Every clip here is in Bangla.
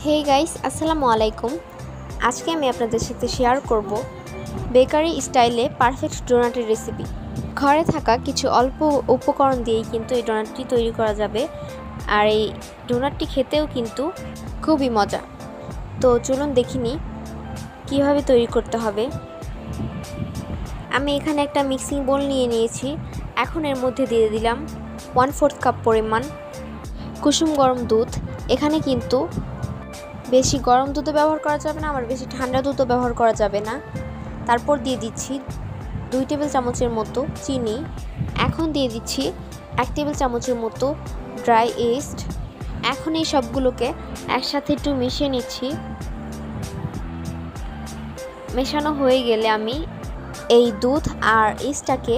হে গাইস, আসসালামু আলাইকুম। আজকে আমি আপনাদের সাথে শেয়ার করব বেকারি স্টাইলে পারফেক্ট ডোনাটের রেসিপি। ঘরে থাকা কিছু অল্প উপকরণ দিয়েই কিন্তু এই ডোনাটটি তৈরি করা যাবে, আর এই ডোনাটটি খেতেও কিন্তু খুবই মজা। তো চলুন দেখিনি কিভাবে তৈরি করতে হবে। আমি এখানে একটা মিক্সিং বোল নিয়ে নিয়েছি। এখন এর মধ্যে দিয়ে দিলাম 1/4 কাপ পরিমাণ কুসুম গরম দুধ। এখানে কিন্তু বেশি গরম দুধও ব্যবহার করা যাবে না, আবার বেশি ঠান্ডা দুধও ব্যবহার করা যাবে না। তারপর দিয়ে দিচ্ছি 2 টেবিল চামচের মতো চিনি। এখন দিয়ে দিচ্ছি 1 টেবিল চামচের মতো ড্রাই ইস্ট। এখন এই সবগুলোকে একসাথে একটু মিশিয়ে নিচ্ছি। মেশানো হয়ে গেলে আমি এই দুধ আর ইস্টটাকে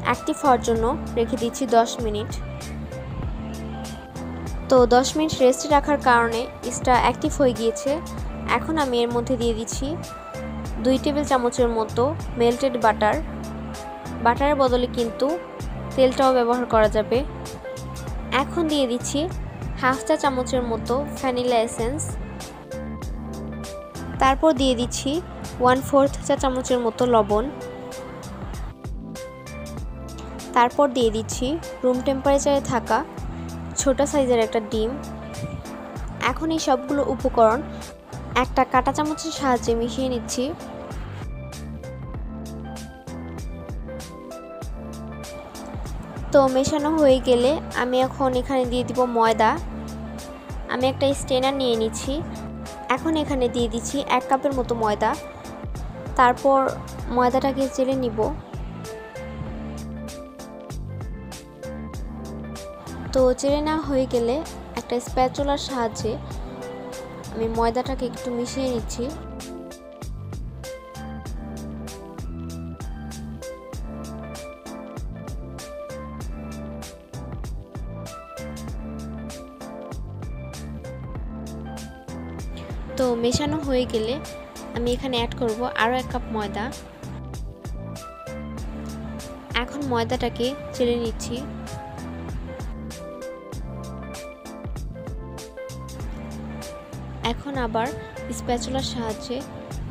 অ্যাক্টিভ হওয়ার জন্য রেখে দিচ্ছি 10 মিনিট। তো 10 মিনিট রেস্টে রাখার কারণে ইস্টটা অ্যাক্টিভ হয়ে গিয়েছে। এখন আমি এর মধ্যে দিয়ে দিচ্ছি 2 টেবিল চামচের মতো মেল্টেড বাটার। বাটারের বদলে কিন্তু তেলটাও ব্যবহার করা যাবে। এখন দিয়ে দিচ্ছি 1/2 চা চামচের মতো ভ্যানিলা এসেন্স। তারপর দিয়ে দিচ্ছি 1/4 চা চামচের মতো লবণ। তারপর দিয়ে দিচ্ছি রুম টেম্পারেচারে থাকা ছোট সাইজের একটা ডিম। এখন এই সবগুলো উপকরণ একটা কাঁটা চামচের সাহায্যে মিশিয়ে নিচ্ছি। তো মেশানো হয়ে গেলে আমি এখন এখানে দিয়ে দিব ময়দা। আমি একটা স্ট্রেনার নিয়ে নিচ্ছি। এখন এখানে দিয়ে দিচ্ছি 1 কাপের মতো ময়দা। তারপর ময়দাটাকে চেলে নিব। তো চেলে নেওয়া হয়ে গেলে একটা স্প্যাচুলার সাহায্যে আমি ময়দাটাকে একটু মিশিয়ে নিচ্ছি। তো মেশানো হয়ে গেলে আমি এখানে অ্যাড করব আরও 1 কাপ ময়দা। এখন ময়দাটাকে চেলে নিচ্ছি। এখন আবার স্প্যাচুলার সাহায্যে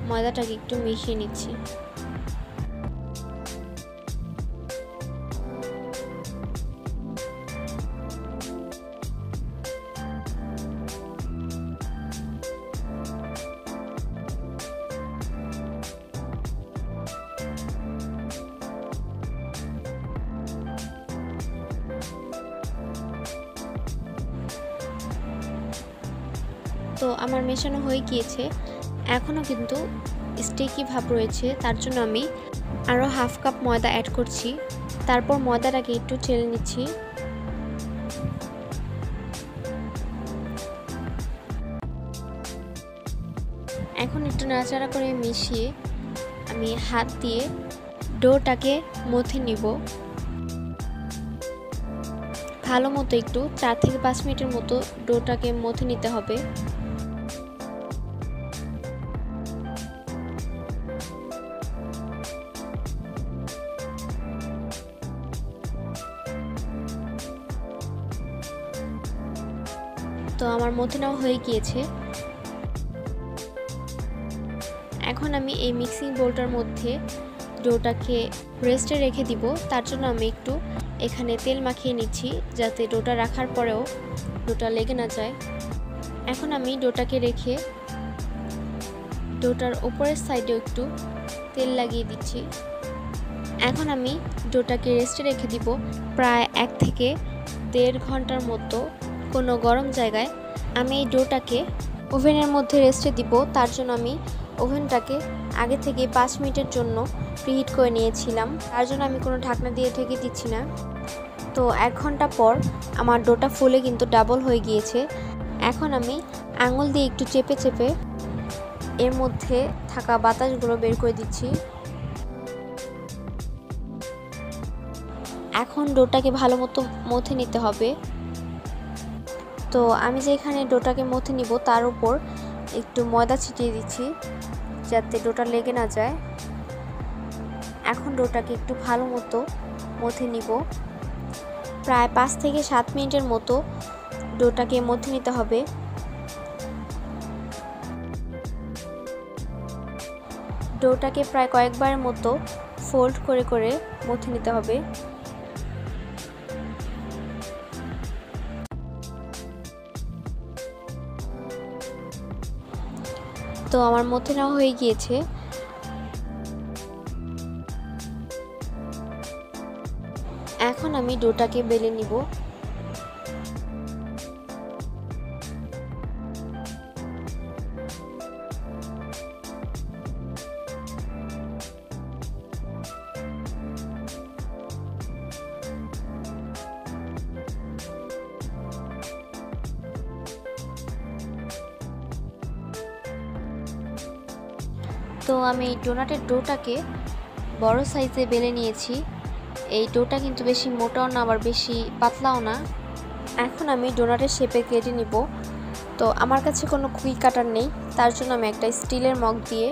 ময়দাটাকে একটু মিশিয়ে নিচ্ছি। তো আমার মেশানো হয়ে গিয়েছে। এখনও কিন্তু স্টিকি ভাব রয়েছে, তার জন্য আমি আরও 1/2 কাপ ময়দা অ্যাড করছি। তারপর ময়দাটাকে একটু চেলে নিচ্ছি। এখন একটু নাড়াচাড়া করে মিশিয়ে আমি হাত দিয়ে ডোটাকে মথে নিব। ভালো মতো একটু 4 থেকে 5 মিনিটের মতো ডোটাকে মথে নিতে হবে। তো আমার মথে নেওয়া হয়ে গিয়েছে। এখন আমি এই মিক্সিং বোলটার মধ্যে ডোটাকে রেস্টে রেখে দিব। তার জন্য আমি একটু এখানে তেল মাখিয়ে নিচ্ছি, যাতে ডোটা রাখার পরেও ডোটা লেগে না যায়। এখন আমি ডোটাকে রেখে ডোটার উপরের সাইডেও একটু তেল লাগিয়ে দিচ্ছি। এখন আমি ডোটাকে রেস্টে রেখে দিব প্রায় 1 থেকে 1.5 ঘন্টার মতো কোনো গরম জায়গায়। আমি এই ডোটাকে ওভেনের মধ্যে রেস্টে দিব। তার জন্য আমি ওভেনটাকে আগে থেকে 5 মিনিটের জন্য প্রিহিট করে নিয়েছিলাম। তার জন্য আমি কোনো ঢাকনা দিয়ে ঢেকে দিচ্ছি না। তো 1 ঘন্টা পর আমার ডোটা ফুলে কিন্তু ডাবল হয়ে গিয়েছে। এখন আমি আঙুল দিয়ে একটু চেপে চেপে এর মধ্যে থাকা বাতাসগুলো বের করে দিচ্ছি। এখন ডোটাকে ভালো মতো মথে নিতে হবে। তো আমি যে এখানে ডোটাকে মথে নিব তার উপর একটু ময়দা ছিটিয়ে দিচ্ছি, যাতে ডোটা লেগে না যায়। এখন ডোটাকে একটু ভালো মতো মথে নিব। প্রায় 5 থেকে 7 মিনিটের মতো ডোটাকে মথে নিতে হবে। ডোটাকে প্রায় কয়েকবারের মতো ফোল্ড করে করে মথে নিতে হবে। তো আমার মথে নেওয়া হয়ে গিয়েছে। এখন আমি ডোটাকে বেলে নিব। তো আমি ডোনাটের ডোটাকে বড় সাইজে বেলে নিয়েছি। এই ডোটা কিন্তু বেশি মোটাও না আবার বেশি পাতলাও না। এখন আমি ডোনাটের শেপে কেটে নিব। তো আমার কাছে কোনো কুকি কাটার নেই, তার জন্য আমি একটা স্টিলের মগ দিয়ে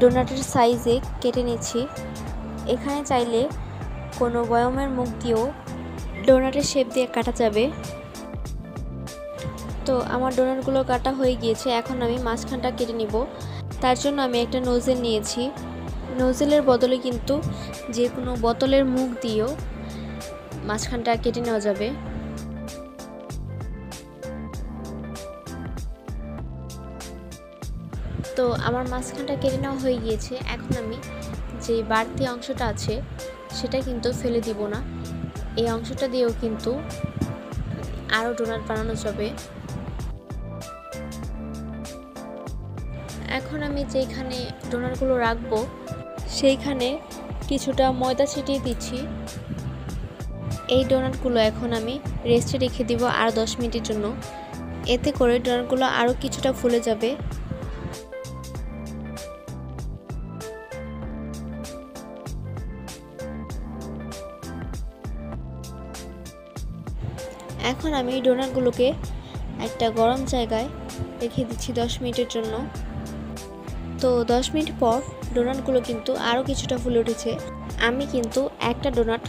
ডোনাটের সাইজে কেটে নিচ্ছি। এখানে চাইলে কোনো বয়মের মুখ দিয়েও ডোনাটের শেপ দিয়ে কাটা যাবে। তো আমার ডোনাটগুলো কাটা হয়ে গিয়েছে। এখন আমি মাঝখানটা কেটে নিব। তার জন্য আমি একটা নোজেল নিয়েছি। নোজেলের বদলে কিন্তু যে কোনো বোতলের মুখ দিয়েও মাঝখানটা কেটে নেওয়া যাবে। তো আমার মাঝখানটা কেটে নেওয়া হয়ে গিয়েছে। এখন আমি যে বাড়তি অংশটা আছে সেটা কিন্তু ফেলে দিব না। এই অংশটা দিয়েও কিন্তু আরও ডোনাট বানানো যাবে। এখন আমি যেখানে ডোনাটগুলো রাখবো সেইখানে কিছুটা ময়দা ছিটিয়ে দিচ্ছি। এই ডোনাটগুলো এখন আমি রেস্টে রেখে দিব আর 10 মিনিটের জন্য। এতে করে ডোনাটগুলো আরও কিছুটা ফুলে যাবে। এখন আমি ডোনাটগুলোকে একটা গরম জায়গায় রেখে দিচ্ছি 10 মিনিটের জন্য। তো 10 মিনিট পর ডোনাটগুলো কিন্তু আরও কিছুটা ফুলে উঠেছে। আমি কিন্তু একটা ডোনাট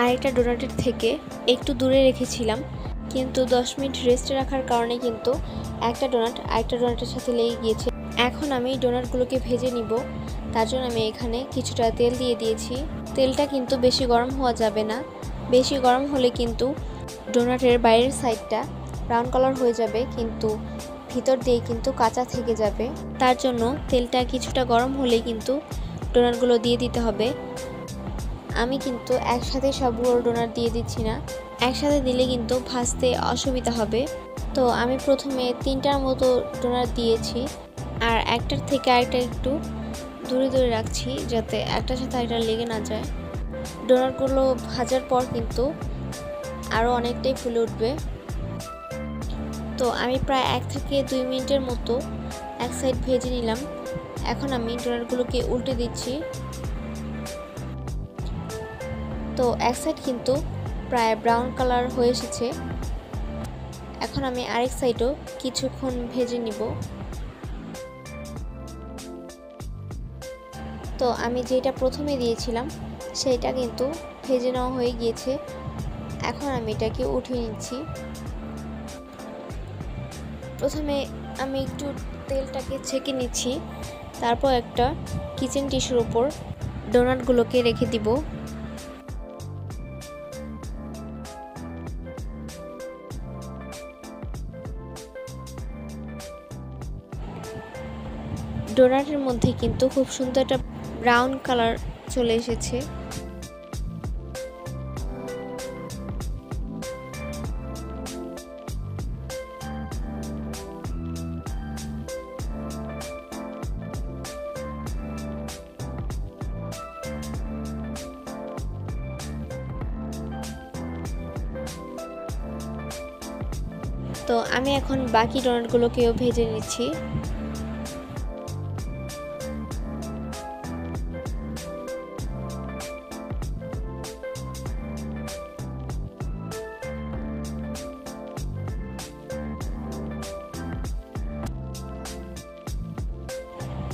আরেকটা ডোনাটের থেকে একটু দূরে রেখেছিলাম, কিন্তু 10 মিনিট রেস্টে রাখার কারণে কিন্তু একটা ডোনাট আরেকটা ডোনাটের সাথে লেগে গিয়েছে। এখন আমি ডোনাটগুলোকে ভেজে নিব। তার জন্য আমি এখানে কিছুটা তেল দিয়ে দিয়েছি। তেলটা কিন্তু বেশি গরম হওয়া যাবে না, বেশি গরম হলে কিন্তু ডোনাটের বাইরের সাইডটা ব্রাউন কালার হয়ে যাবে, কিন্তু ভিতর দিয়ে কিন্তু কাঁচা থেকে যাবে। তার জন্য তেলটা কিছুটা গরম হলেই কিন্তু ডোনাটগুলো দিয়ে দিতে হবে। আমি কিন্তু একসাথে সবগুলো ডোনাট দিয়ে দিচ্ছি না, একসাথে দিলে কিন্তু ভাজতে অসুবিধা হবে। তো আমি প্রথমে 3টার মতো ডোনাট দিয়েছি, আর একটার থেকে আরেকটা একটু দূরে দূরে রাখছি যাতে একটার সাথে আরেকটা লেগে না যায়। ডোনাটগুলো ভাজার পর কিন্তু আরও অনেকটাই ফুলে উঠবে। তো আমি প্রায় 1 থেকে 2 মিনিটের মতো এক সাইড ভেজে নিলাম। এখন আমি ডোনাটগুলোকে উল্টে দিচ্ছি। তো এক সাইড কিন্তু প্রায় ব্রাউন কালার হয়ে এসেছে। এখন আমি আরেক সাইডও কিছুক্ষণ ভেজে নিব। তো আমি যেটা প্রথমে দিয়েছিলাম সেইটা কিন্তু ভেজে নেওয়া হয়ে গিয়েছে। এখন আমি এটাকে উঠিয়ে নিচ্ছি। প্রথমে আমি একটু তেলটাকে ছেঁকে নিচ্ছি, তারপর একটা কিচেন টিস্যুর উপর ডোনাটগুলোকে রেখে দিব। ডোনাটের মধ্যে কিন্তু খুব সুন্দর একটা ব্রাউন কালার চলে এসেছে। তো আমি এখন বাকি ডোনাটগুলোকেও ভেজে নিচ্ছি।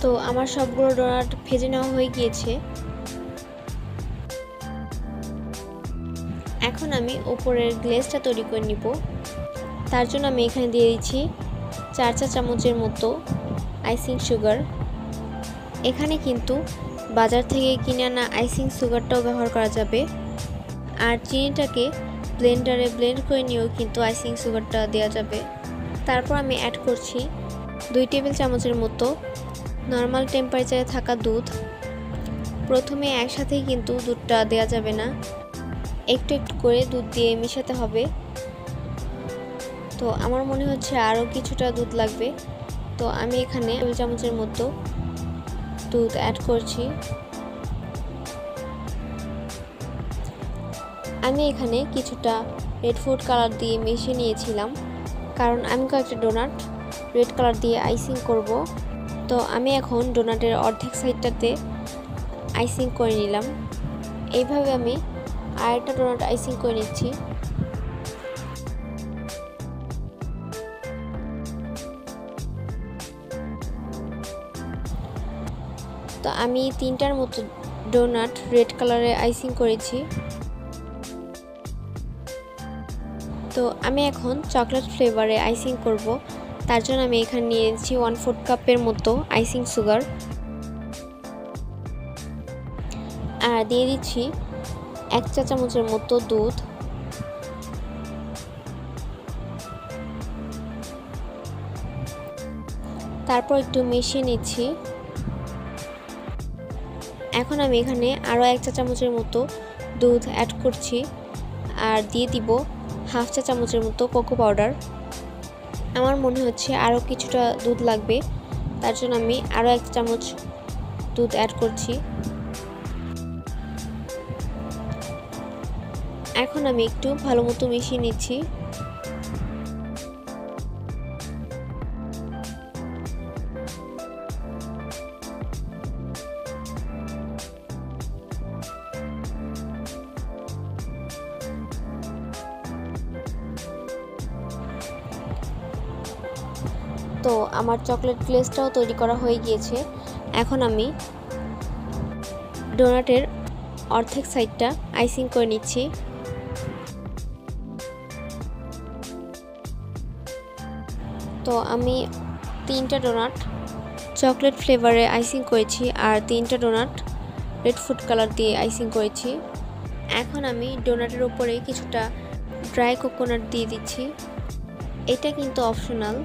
তো আমার সবগুলো ডোনাট ভেজে নেওয়া হয়ে গিয়েছে। এখন আমি উপরের গ্লেজটা তৈরি করে নিব। তার জন্য আমি এখানে দিয়ে দিচ্ছি 4 চা চামচের মতো আইসিং সুগার। এখানে কিন্তু বাজার থেকে কিনে আনা আইসিং সুগারটাও ব্যবহার করা যাবে। আর চিনিটাকে ব্লেন্ডারে ব্লেন্ড করে নিয়েও কিন্তু আইসিং সুগারটা দেওয়া যাবে। তারপর আমি অ্যাড করছি 2 টেবিল চামচের মতো নর্মাল টেম্পারেচারে থাকা দুধ। প্রথমে একসাথেই কিন্তু দুধটা দেওয়া যাবে না, একটু একটু করে দুধ দিয়ে মেশাতে হবে। তো আমার মনে হচ্ছে আরও কিছুটা দুধ লাগবে, তো আমি এখানে 2 চামচের মতো দুধ অ্যাড করছি। আমি এখানে কিছুটা রেড ফুড কালার দিয়ে মিশিয়ে নিয়েছিলাম, কারণ আমি কয়েকটা ডোনাট রেড কালার দিয়ে আইসিং করব। তো আমি এখন ডোনাটের অর্ধেক সাইডটাতে আইসিং করে নিলাম। এইভাবে আমি আরেকটা ডোনাট আইসিং করে নিচ্ছি। তো আমি 3টার মতো ডোনাট রেড কালারে আইসিং করেছি। তো আমি এখন চকলেট ফ্লেভারে আইসিং করব। তার জন্য আমি এখানে নিয়ে নিচ্ছি 1/4 কাপের মতো আইসিং সুগার, আর দিয়ে দিচ্ছি 1 চা চামচের মতো দুধ। তারপর একটু মিশিয়ে নিচ্ছি। এখন আমি এখানে আরও 1 চা চামচের মতো দুধ অ্যাড করছি, আর দিয়ে দিব 1/2 চা চামচের মতো কোকো পাউডার। আমার মনে হচ্ছে আরও কিছুটা দুধ লাগবে, তার জন্য আমি আরও 1 চামচ দুধ অ্যাড করছি। এখন আমি একটু ভালো মতো মিশিয়ে নিচ্ছি। তো আমার চকলেট গ্লেজটাও তৈরি করা হয়ে গিয়েছে। এখন আমি ডোনাটের অর্ধেক সাইডটা আইসিং করে নিচ্ছি। তো আমি 3টা ডোনাট চকলেট ফ্লেভারে আইসিং করেছি, আর 3টা ডোনাট রেড ফুড কালার দিয়ে আইসিং করেছি। এখন আমি ডোনাটের উপরে কিছুটা ড্রাই কোকোনাট দিয়ে দিচ্ছি। এটা কিন্তু অপশনাল,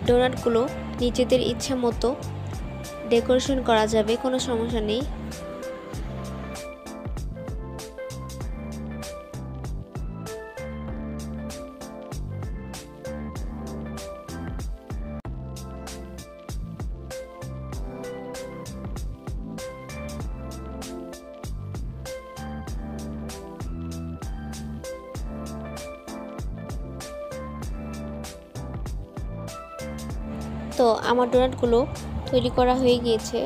ডোনাটগুলো নিজেদের ইচ্ছা মতো ডেকোরেশন করা যাবে, কোনো সমস্যা নেই। তো আমার ডোনাটগুলো তৈরি করা হয়ে গিয়েছে।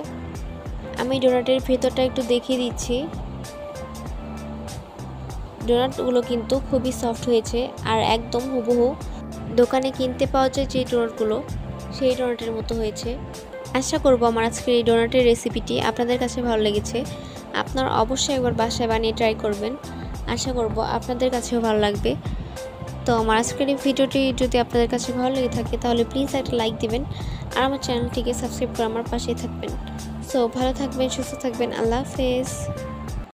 আমি ডোনাটের ভেতরটা একটু দেখিয়ে দিচ্ছি। ডোনাটগুলো কিন্তু খুবই সফট হয়েছে, আর একদম হুবহু দোকানে কিনতে পাওয়া যায় যে ডোনাটগুলো, সেই ডোনাটের মতো হয়েছে। আশা করব আমার আজকের এই ডোনাটের রেসিপিটি আপনাদের কাছে ভালো লেগেছে। আপনারা অবশ্যই একবার বাসায় বানিয়ে ট্রাই করবেন। আশা করব আপনাদের কাছেও ভালো লাগবে। তো আমার আজকের এই ভিডিওটি যদি আপনাদের কাছে ভালো লেগে থাকে তাহলে প্লিজ একটা লাইক দিবেন, আর আমার চ্যানেলটিকে সাবস্ক্রাইব করে আমার পাশেই থাকবেন। সো ভালো থাকবেন, সুস্থ থাকবেন। আল্লাহ হাফেজ।